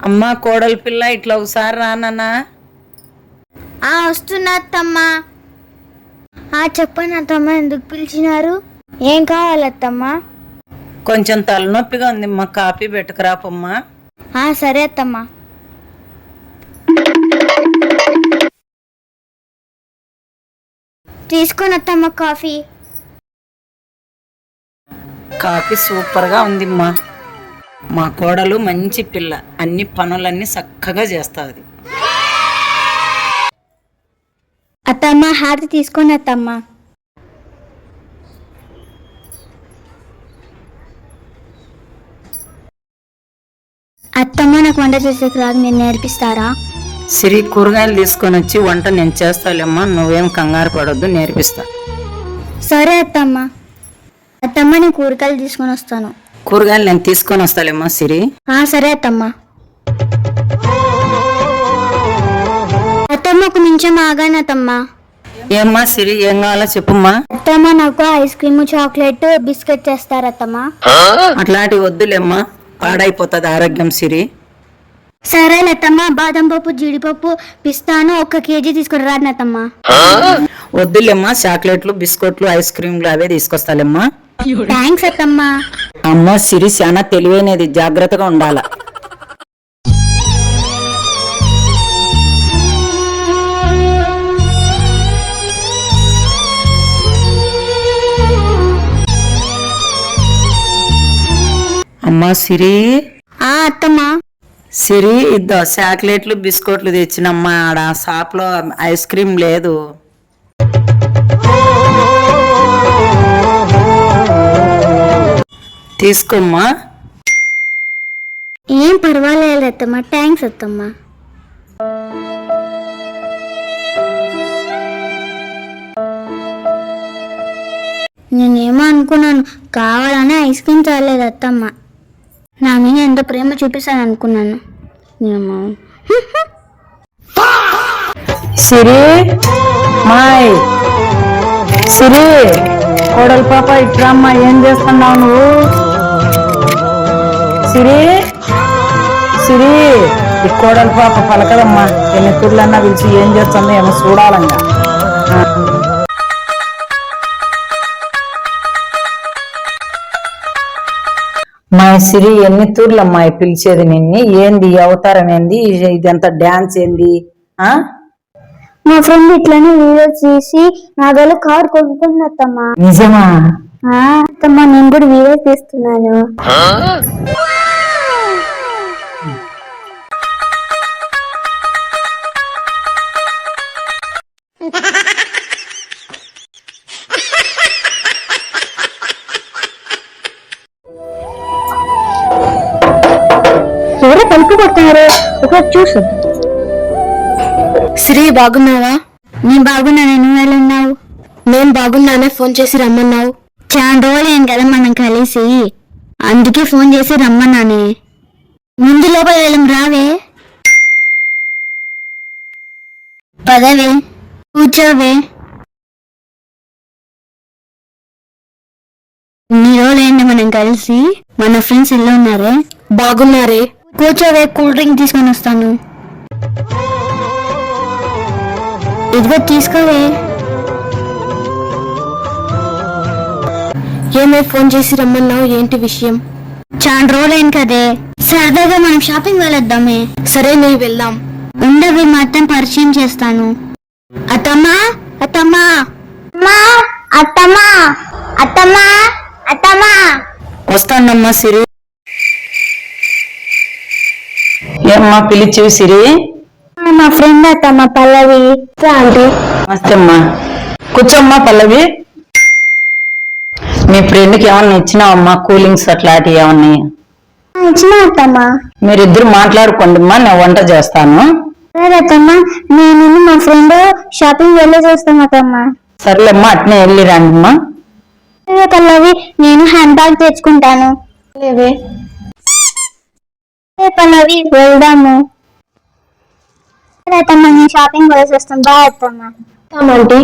అమ్మా కోడలి పిల్ల ఇట్లా ఒకసారి రానన్నా. వస్తున్నా అత్తమ్మా. చెప్పండి అత్తమ్మ, ఎందుకు పిలిచినారు? ఏం కావాలి అత్తమ్మా? కొంచెం తలనొప్పిగా ఉంది అమ్మా, కాఫీ పెట్టుకురాపమ్మా. సరే అత్తమ్మా. తీసుకొని అత్తమ్మ కాఫీ. కాఫీ సూపర్గా ఉందిమ్మా. మా కోడలు మంచి పిల్ల, అన్ని పనులన్నీ చక్కగా చేస్తుంది. అత్తమ్మ హారతి తీసుకొని అత్తమ్మ. అత్తమ్మ నాకు వంట చేసేకి రాదు, నేను నేర్పిస్తారా? సిరి, కూరగాయలు తీసుకొని వచ్చి వంట నేను చేస్తాలేమ్మా, నువ్వేం కంగారు పడొద్దు, నేర్పిస్తా. సరే అత్తమ్మ. అత్తమ్మ నేను కూరగాయలు తీసుకొని వస్తాను. కూరగాయలు నేను తీసుకొని వస్తాలేమ్మా సిరి. సరే అత్తమ్మ. అత్తమ్మ ఒక నిమిషం ఆగాను అత్తమ్మ. ఏమ్మా సిరి, ఏం కావాలో చెప్పుమ్మా. అత్తమ్మ నాకు ఐస్ క్రీమ్, చాక్లెట్, బిస్కెట్ చేస్తారు అత్తమ్మ. అట్లాంటివి వద్దులేమ్మా, పాడైపోతుంది ఆరోగ్యం సిరి. సరే అత్తమ్మ, బాదం పప్పు, జీడిపప్పు, పిస్తాను 1 కేజీ తీసుకుని రాను అత్తమ్మ. వద్దులేమ్మా, చాక్లెట్లు, బిస్కెట్లు, ఐస్ క్రీమ్లు అవే తీసుకొస్తాలేమ్మా. థ్యాంక్స్ అత్తమ్మ. అమ్మో సిరి చాలా తెలివైనది, జాగ్రత్తగా ఉండాల. అమ్మా సిరి. అత్తమ్మ. సిరి, ఇద్దో చాక్లెట్లు, బిస్కెట్లు తెచ్చినమ్మా. ఆడ షాప్లో ఐస్ క్రీమ్ లేదు. తీసుకోమ్మా. ఏం పర్వాలేదు అత్తమ్మ, థ్యాంక్స్ అత్తమ్మ. నేనేమో అనుకున్నాను, కావాలని ఐస్ క్రీమ్ చాలేదు అత్తమ్మ. నా మీద ఎంత ప్రేమ చూపిస్తాను అనుకున్నాను. సిరి, మాయ్ సిరి, కోడలి పాప ఇట్రామ్మా, ఏం చేస్తున్నావు నువ్వు? సిరి సిరి, ఈ కోడలి పాప పలకదమ్మా, ఎన్ని తుర్లన్నా పిలిచి ఏం చేస్తుందో ఏమో చూడాలంగా. మా సిరి, ఎన్ని తూర్లమ్మా పిలిచేది నిన్ను? ఏంది అవతారం, ఏంది ఇదంతా డాన్స్ ఏంది? మా ఫ్రెండ్ ఇట్లనే వీడియో చేసి నాగలు కార్ కొనుక్కుంది అత్తమ్మ. నిజమా? అత్తమ్మ, నేను కూడా వీడియో తీస్తున్నాను. ఎవరో తలుపు కొట్టారు, ఒకటి చూసు. శ్రీ, బాగున్నావా? నేను బాగున్నాను, నువ్వు ఎలా ఉన్నావు? నేను బాగున్నానే, ఫోన్ చేసి రమ్మన్నావు. చాలా రోజులేం కదా మనం కలిసి, అందుకే ఫోన్ చేసి రమ్మన్నానే. ముందు లోపల వెళ్ళం, రావే. పదవే, కూర్చోవే. ఇన్ని రోజులైంది మనం కలిసి. మన ఫ్రెండ్స్ ఎలా ఉన్నారే? బాగున్నారే. కూర్చోవే, కూల్ డ్రింక్ తీసుకొని వస్తాను. ఇదిగో తీసుకోవే. ఏమే ఫోన్ చేసి రమ్మన్నావు, ఏంటి విషయం? చాలా రోజులైంది కదే, సరదాగా మనం షాపింగ్ వెళ్ళొద్దామే. సరే, నువ్వు వెళ్దాం. ఉండవి, మొత్తం పరిచయం చేస్తాను. అత్తమ్మా, అత్తమ్మా, అత్తమ్మా, అత్తమ్మా, అత్తమ్మా. వస్తానమ్మా సిరి. ఏమ్మా పిలిచేవి సిరి? మా ఫ్రెండ్ అత్తమ్మ, పల్లవి. ఆంటీ నమస్తే అమ్మా, కూర్చోమ్మా. పల్లవి, మీ ఫ్రెండ్కి ఏమన్నా ఇచ్చినావమ్మా, కూలింగ్స్ అట్లాంటివి ఏమన్నా? ఇచ్చిన అత్తమ్మ. మీరిద్దరు మాట్లాడుకోండి అమ్మా, నేను వంట చేస్తాను. సరే అత్తమ్మ, నేను మా ఫ్రెండ్ షాపింగ్ వెళ్ళి చేస్తాం అత్తమ్మ. సర్లేమ్మా, అట్నే వెళ్ళి రండి అమ్మా. సరే పల్లవి, నేను హ్యాండ్ బ్యాగ్ తెచ్చుకుంటాను. పల్లవి, వెళ్దాము. అత్తమ్మ, నేను షాపింగ్ వెళ్ళి వస్తాం. బాయ్ అత్తమ్మ. ఆంటీ.